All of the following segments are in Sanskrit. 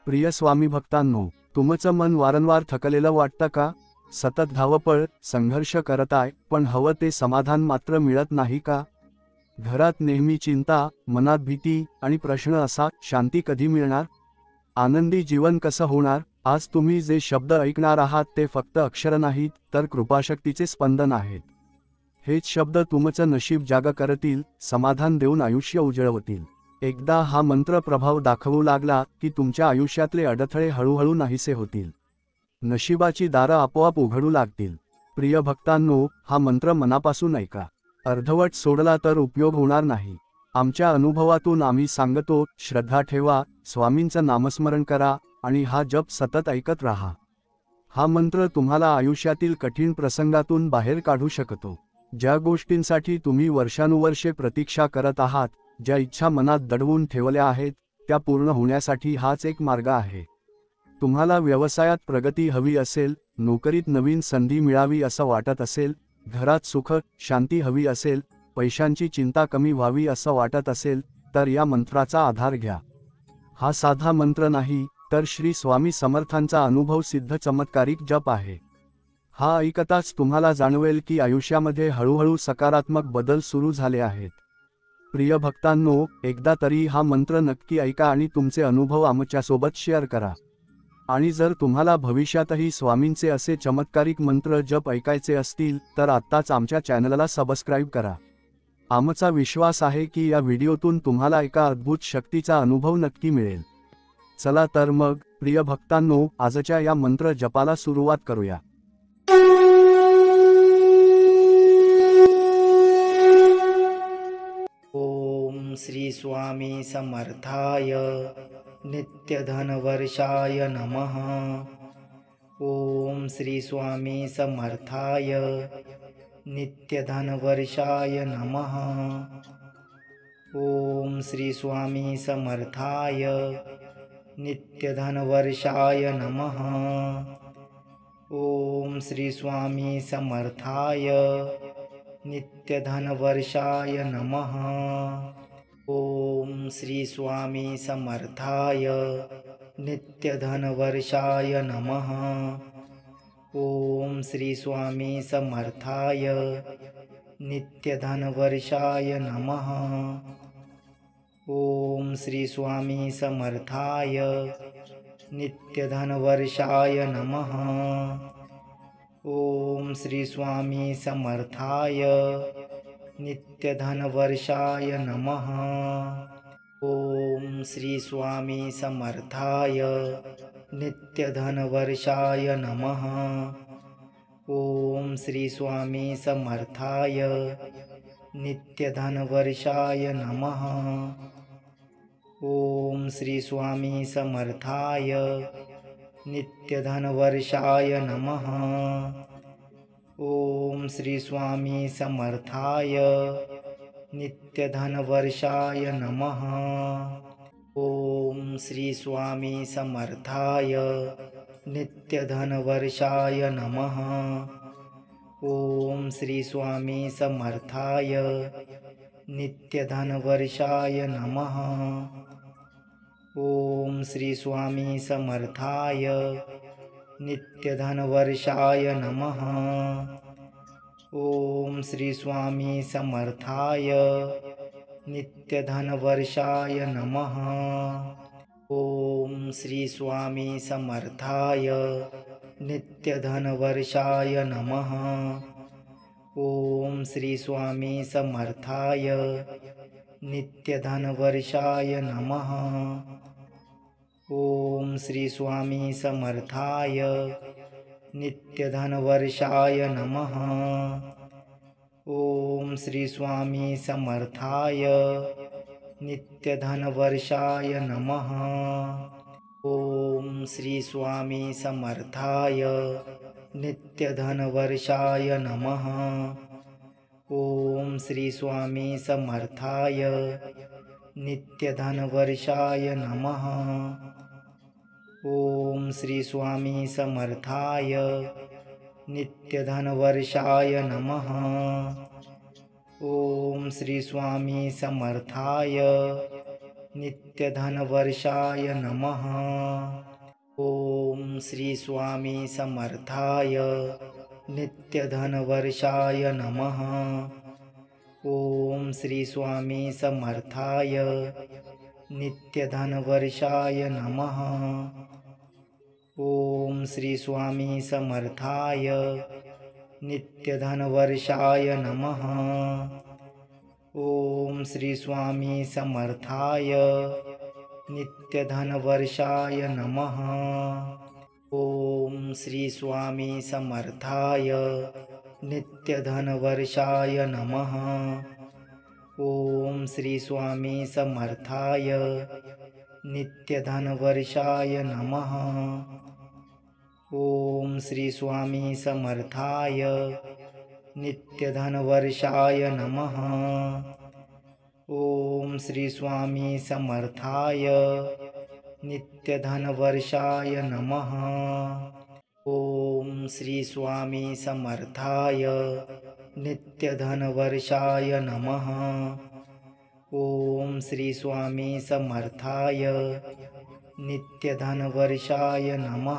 प्रिय स्वामी भक्तांनो, तुमचं मन वारंवार थकलेलं वाटतं का? सतत धावपळ, संघर्ष करताय, पण हवं ते समाधान मात्र मिळत नाही का? घरात नेहमी चिंता, मनात भीती आणि प्रश्न असा, शांती कधी मिळणार? आनंदी जीवन कसं होणार? आज तुम्ही जे शब्द ऐकणार आहात ते फक्त अक्षर नाहीत, तर कृपाशक्तीचे स्पंदन आहेत. हेच शब्द तुमचं नशीब जागा करतील, समाधान देऊन आयुष्य उजळवतील. एकदा हा मंत्र प्रभाव दाखवू लागला की तुमच्या आयुष्यातले अडथळे हळूहळू नाहीसे होतील. नशिबाची दारं आपोआप उघडू लागतील. प्रिय भक्तांनो, हा मंत्र मनापासून ऐका. अर्धवट सोडला तर उपयोग होणार नाही. आमच्या अनुभवातून आम्ही सांगतो, श्रद्धा ठेवा, स्वामींचं नामस्मरण करा आणि हा जप सतत ऐकत राहा. हा मंत्र तुम्हाला आयुष्यातील कठीण प्रसंगातून बाहेर काढू शकतो. ज्या गोष्टींसाठी तुम्ही वर्षानुवर्षे प्रतीक्षा करत आहात, ज्या इच्छा मनात दडवून ठेवल्या आहेत, त्या पूर्ण होण्यासाठी हाच एक मार्ग आहे. तुम्हाला व्यवसायात प्रगती हवी असेल, नोकरीत नवीन संधी मिळावी असं वाटत असेल, घरात सुख शांती हवी असेल, पैशांची चिंता कमी व्हावी असं वाटत असेल, तर या मंत्राचा आधार घ्या. हा साधा मंत्र नाही, तर श्री स्वामी समर्थांचा अनुभव सिद्ध चमत्कारिक जप आहे. हा ऐकताच तुम्हाला जाणवेल की आयुष्यामध्ये हळूहळू सकारात्मक बदल सुरू झाले आहेत. प्रिय भक्तांनो, एकदा तरी हा मंत्र नक्की ऐका आणि तुमचे अनुभव आमच्यासोबत शेअर करा. आणि जर तुम्हाला भविष्यातही स्वामींचे असे चमत्कारिक मंत्र जप ऐकायचे असतील, तर आत्ताच आमच्या चॅनलला सबस्क्राईब करा. आमचा विश्वास आहे की या व्हिडिओतून तुम्हाला एका अद्भुत शक्तीचा अनुभव नक्की मिळेल. चला तर मग, प्रिय भक्तांनो, आजच्या या मंत्र जपाला सुरुवात करूया. ओम श्री स्वामी समर्थाय नित्यधनवर्षाय नमः. ओम श्री स्वामी समर्थाय नित्यधनवर्षाय नमः. ओम श्री स्वामी समर्थाय नित्यधनवर्षाय नमः. ओम श्री स्वामी समर्थाय नित्यधनवर्षाय नमः. ओम श्री स्वामी समर्थाय नित्यधनवर्षाय नमः. ओम श्री स्वामी समर्थाय नित्यधनवर्षाय नमः. ओम श्री स्वामी समर्थाय नित्यधनवर्षाय नमः. ओम श्री स्वामी समर्थाय नित्यधनवर्षाय नमः. ओम श्री स्वामी समर्थाय नित्यधनवर्षाय नमः. ओम श्री स्वामी समर्थाय नित्यधनवर्षाय नमः. ओम श्री स्वामी समर्थाय नित्यधनवर्षाय नमः. ओम श्री स्वामी समर्थाय नित्यधनवर्षाय नमः. ओम श्री स्वामी समर्थाय नित्यधनवर्षाय नमः. ओम श्री स्वामी समर्थाय नित्यधनवर्षाय नमः. ओम श्री स्वामी समर्थाय नित्यधनवर्षाय नमः. ओम श्री स्वामी समर्थाय नित्यधनवर्षाय नमः. ओम श्री स्वामी समर्थाय नित्यधनवर्षाय नमः. ओम श्री स्वामी समर्थाय नित्यधनवर्षाय नमः. ओम श्री स्वामी समर्थाय नित्यधनवर्षाय नमः. ओम श्री स्वामी समर्थाय नित्यधनवर्षाय नमः. ओम श्री स्वामी समर्थाय नित्यधनवर्षाय नमः. ओम श्री स्वामी समर्थाय नित्यधनवर्षाय नमः. ओम श्री स्वामी समर्थाय नित्यधनवर्षाय नमः. ओम श्री स्वामी समर्थाय नित्यधनवर्षाय नमः। ओम श्री स्वामी समर्थाय नित्यधनवर्षाय नमः। ओम श्री स्वामी समर्थाय नित्यधनवर्षाय नमः। ओम श्री स्वामी समर्थाय नित्यधनवर्षाय नमः। ओम श्री स्वामी समर्थाय नित्यधनवर्षाय नमः। ओम श्री स्वामी समर्थाय नित्यधनवर्षाय नमः। ओम श्री स्वामी समर्थाय नित्यधनवर्षाय नमः। ओम श्री स्वामी समर्थाय नित्यधनवर्षाय नमः। ओम श्री स्वामी समर्थाय नित्यधनवर्षाय नमः। ओम श्री स्वामी समर्थाय नित्यधनवर्षाय नमः। ओम श्री स्वामी समर्थाय नित्यधनवर्षाय नमः।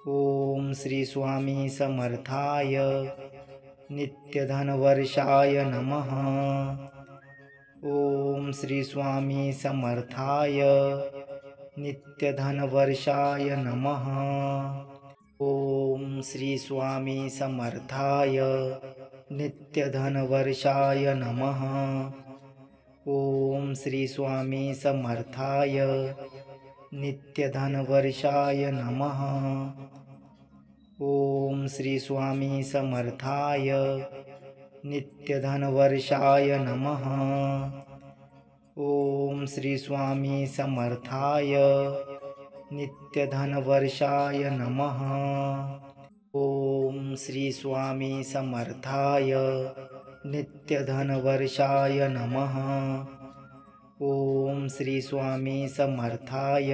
ओम श्री स्वामी समर्थाय नित्यधनवर्षाय नमः। ओम श्री स्वामी समर्थाय नित्यधनवर्षाय नमः। ओम श्री स्वामी समर्थाय नित्यधनवर्षाय नमः। ओम श्री स्वामी समर्थाय नित्यधनवर्षाय नमः। ओम श्री स्वामी समर्थाय नित्यधनवर्षाय नमः। ओम श्री स्वामी समर्थाय नित्यधनवर्षाय नमः। ओम श्री स्वामी समर्थाय नित्यधनवर्षाय नमः। ओम श्री स्वामी समर्थाय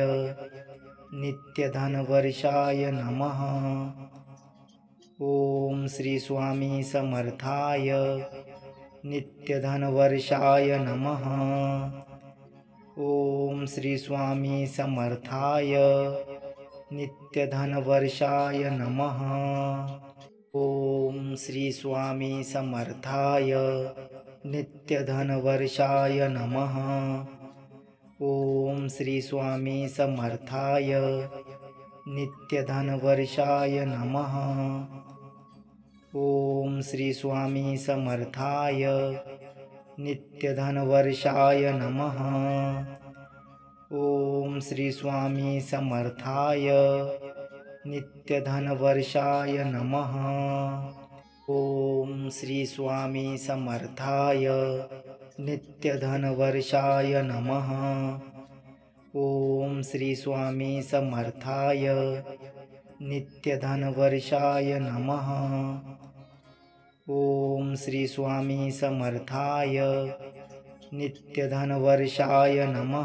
नित्यधनवर्षाय नमः। ओम श्री स्वामी समर्थाय नित्यधनवर्षाय नमः। ओम श्री स्वामी समर्थाय नित्यधनवर्षाय नमः। ओम श्री स्वामी समर्थाय नित्यधनवर्षाय नमः। ओम श्री स्वामी समर्थाय नित्यधनवर्षाय नमः। ओम श्री स्वामी समर्थाय नित्यधनवर्षाय नमः। ओम श्री स्वामी समर्थाय नित्यधनवर्षाय नमः। ओम श्री स्वामी समर्थाय नित्यधनवर्षाय नमः। ओम श्री स्वामी समर्थाय नित्यधनवर्षाय नमः।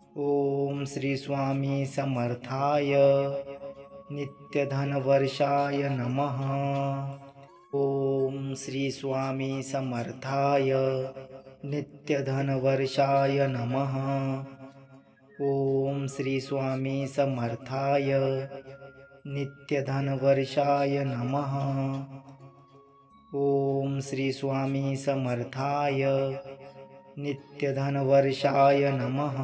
ओम श्री स्वामी समर्थाय नित्यधनवर्षाय नमः। ओम श्री स्वामी समर्थाय नित्यधनवर्षाय नमः। ओम श्री स्वामी समर्थाय नित्यधनवर्षाय नमः। ओम श्री स्वामी समर्थाय नित्यधनवर्षाय नमः। ओम श्री स्वामी समर्थाय नित्यधनवर्षाय नमः।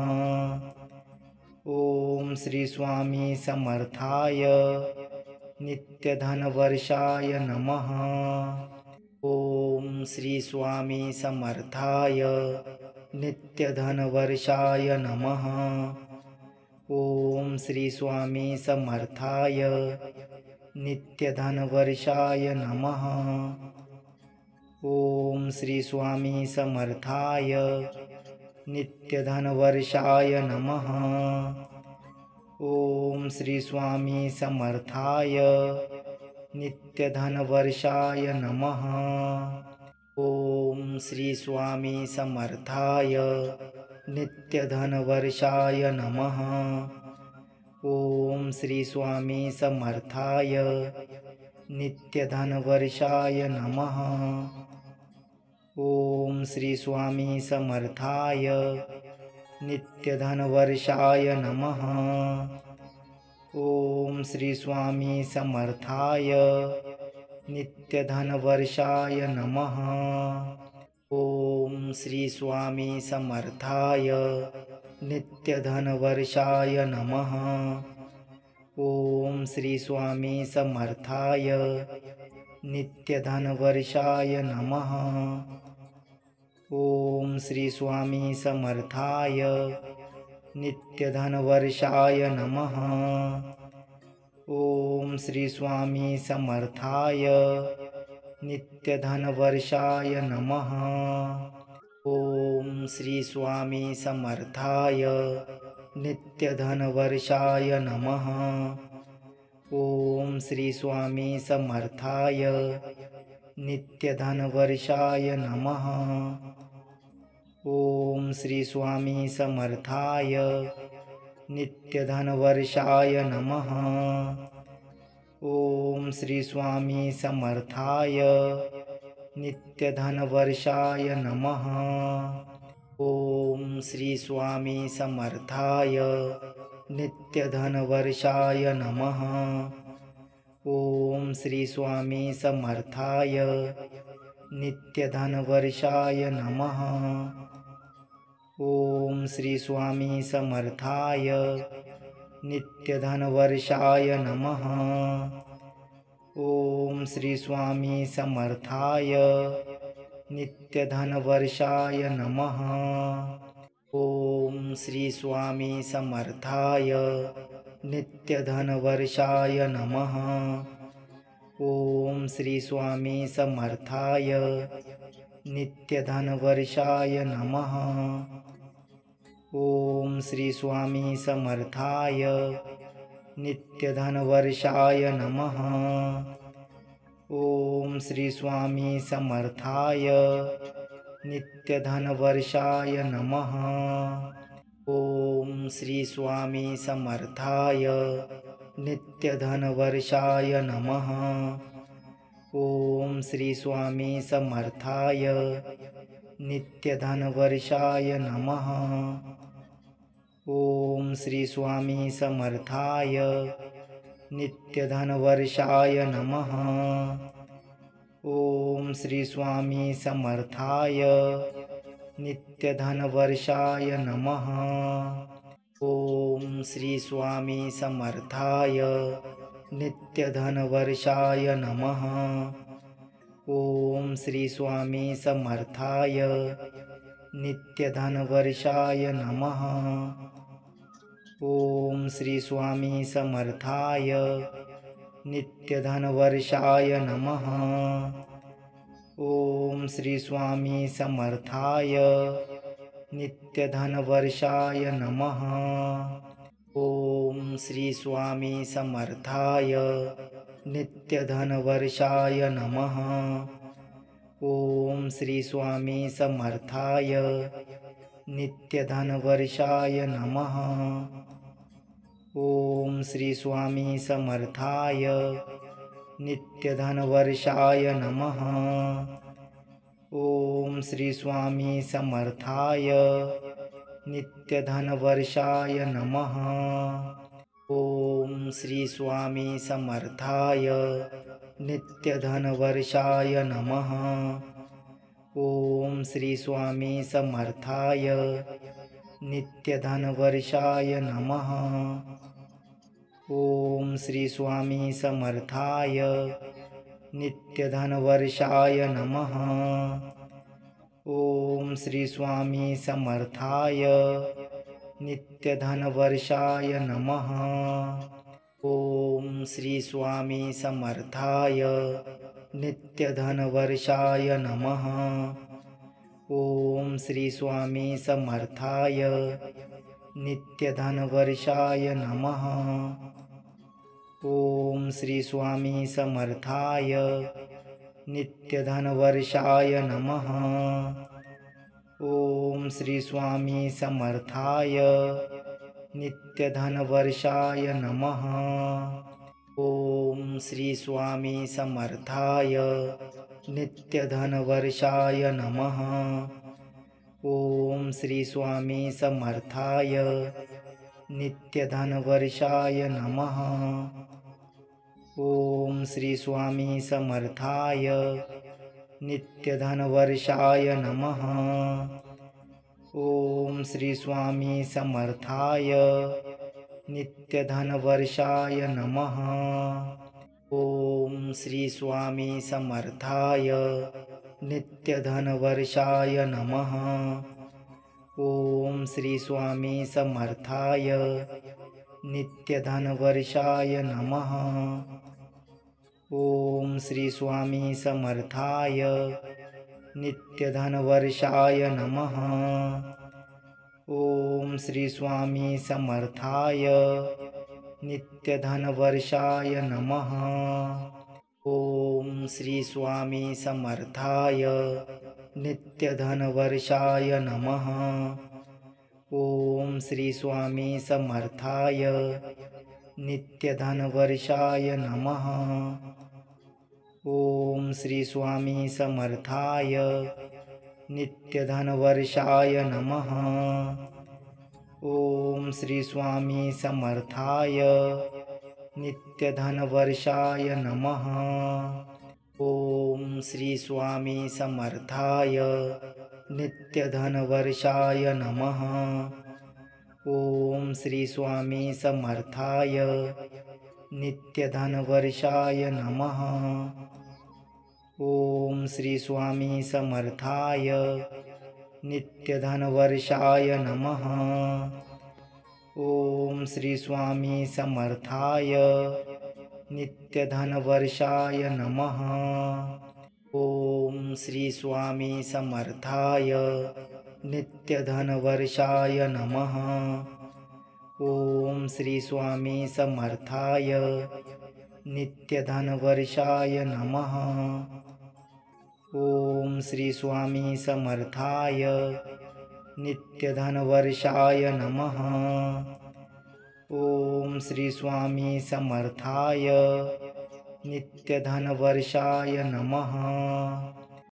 ओम श्री स्वामी समर्थाय नित्यधनवर्षाय नमः। ओम श्री स्वामी समर्थाय नित्यधनवर्षाय नमः। ओम श्री स्वामी समर्थाय नित्यधनवर्षाय नमः। ओम श्री स्वामी समर्थाय नित्यधनवर्षाय नमः। ओम श्री स्वामी समर्थाय नित्यधनवर्षाय नमः। ओम श्री स्वामी समर्थाय नित्यधनवर्षाय नमः। ओम श्री स्वामी समर्थाय नित्यधनवर्षाय नमः। ओम श्री स्वामी समर्थाय नित्यधनवर्षाय नमः। ओम श्री स्वामी समर्थाय नित्यधनवर्षाय नमः। ओम श्री स्वामी समर्थाय नित्यधनवर्षाय नमः। ओम श्री स्वामी समर्थाय नित्यधनवर्षाय नमः। ओम श्री स्वामी समर्थाय नित्यधनवर्षाय नमः। ओम श्री स्वामी समर्थाय नित्यधनवर्षाय नमः। ओम श्री स्वामी समर्थाय नित्यधनवर्षाय नमः। ओम श्री स्वामी समर्थाय नित्यधनवर्षाय नमः। ओम श्री स्वामी समर्थाय नित्यधनवर्षाय नमः। ओम श्री स्वामी समर्थाय नित्यधनवर्षाय नमः। ओम श्री स्वामी समर्थाय नित्यधनवर्षाय नमः। ओम श्री स्वामी समर्थाय नित्यधनवर्षाय नमः। ओम श्री स्वामी समर्थाय नित्यधनवर्षाय नमः। ओम श्री स्वामी समर्थाय नित्यधनवर्षाय नमः। ओम श्री स्वामी समर्थाय नित्यधनवर्षाय नमः। ओम श्री स्वामी समर्थाय नित्यधनवर्षाय नमः। ओम श्री स्वामी समर्थाय नित्यधनवर्षाय नमः। ओम श्री स्वामी समर्थाय नित्यधनवर्षाय नमः। ओम श्री स्वामी समर्थाय नित्यधनवर्षाय नमः। ओम श्री स्वामी समर्थाय नित्यधनवर्षाय नमः। ओम श्री स्वामी समर्थाय नित्यधनवर्षाय नमः। ओम श्री स्वामी समर्थाय नित्यधनवर्षाय नमः। ओम श्री स्वामी समर्थाय नित्यधनवर्षाय नमः। ओम श्री स्वामी समर्थाय नित्यधनवर्षाय नमः। ओम श्री स्वामी समर्थाय नित्यधनवर्षाय नमः। ओम श्री स्वामी समर्थाय नित्यधनवर्षाय नमः। ओम श्री स्वामी समर्थाय नित्यधनवर्षाय नमः। ओम श्री स्वामी समर्थाय नित्यधनवर्षाय नमः। ओम श्री स्वामी समर्थाय नित्यधनवर्षाय नमः। ओम श्री स्वामी समर्थाय नित्यधनवर्षाय नमः। ओम श्री स्वामी समर्थाय नित्यधनवर्षाय नमः। ओम श्री स्वामी समर्थाय नित्यधनवर्षाय नमः। ओम श्री स्वामी समर्थाय नित्यधनवर्षाय नमः। ओम श्री स्वामी समर्थाय नित्यधनवर्षाय नमः। ओम श्री स्वामी समर्थाय नित्यधनवर्षाय नमः। ओम श्री स्वामी समर्थाय नित्यधनवर्षाय नमः। ओम श्री स्वामी समर्थाय नित्यधनवर्षाय नमः। ओम श्री स्वामी समर्थाय नित्यधनवर्षाय नमः। ओम श्री स्वामी समर्थाय नित्यधनवर्षाय नमः। ओम श्री स्वामी समर्थाय नित्यधनवर्षाय नमः। ओम श्री स्वामी समर्थाय नित्यधनवर्षाय नमः। ओम श्री स्वामी समर्थाय नित्यधनवर्षाय नमः। ओम श्री स्वामी समर्थाय नित्यधनवर्षाय नमः। ओम श्री स्वामी समर्थाय नित्यधनवर्षाय नमः। ओम श्री स्वामी समर्थाय नित्यधनवर्षाय नमः। ओम श्री स्वामी समर्थाय नित्यधनवर्षाय नमः। ओम श्री स्वामी समर्थाय नित्यधनवर्षाय नमः। ओम श्री स्वामी समर्थाय नित्यधनवर्षाय नमः। ओम श्री स्वामी समर्थाय नित्यधनवर्षाय नमः। ओम श्री स्वामी समर्थाय नित्यधनवर्षाय नमः। ओम श्री स्वामी समर्थाय नित्यधनवर्षाय नमः। ओम श्री स्वामी समर्थाय नित्यधनवर्षाय नमः। ओम श्री स्वामी समर्थाय नित्यधनवर्षाय नमः। ओम श्री स्वामी समर्थाय नित्यधनवर्षाय नमः। ओम श्री स्वामी समर्थाय नित्यधनवर्षाय नमः। ओम श्री स्वामी समर्थाय नित्यधनवर्षाय नमः। ओम श्री स्वामी समर्थाय नित्यधनवर्षाय नमः। ओम श्री स्वामी समर्थाय नित्यधनवर्षाय नमः।